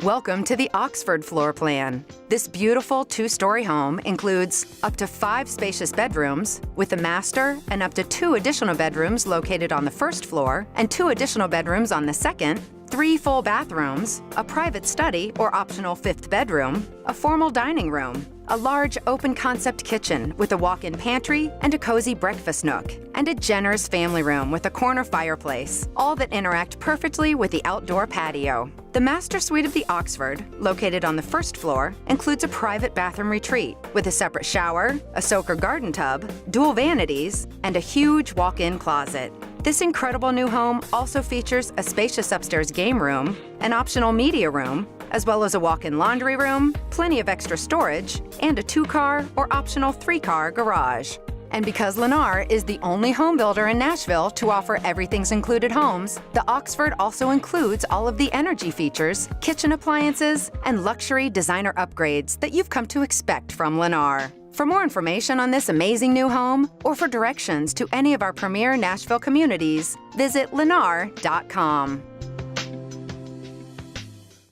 Welcome to the Oxford floor plan. This beautiful two-story home includes up to 5 spacious bedrooms with a master and up to 2 additional bedrooms located on the first floor and 2 additional bedrooms on the second, 3 full bathrooms, a private study or optional 5th bedroom, a formal dining room, a large open-concept kitchen with a walk-in pantry and a cozy breakfast nook, and a generous family room with a corner fireplace, all that interact perfectly with the outdoor patio. The master suite of the Oxford, located on the first floor, includes a private bathroom retreat with a separate shower, a soaker garden tub, dual vanities, and a huge walk-in closet. This incredible new home also features a spacious upstairs game room, an optional media room, as well as a walk-in laundry room, plenty of extra storage, and a 2-car or optional 3-car garage. And because Lennar is the only home builder in Nashville to offer everything's included homes, the Oxford also includes all of the energy features, kitchen appliances, and luxury designer upgrades that you've come to expect from Lennar. For more information on this amazing new home, or for directions to any of our Premier Nashville communities, visit lennar.com.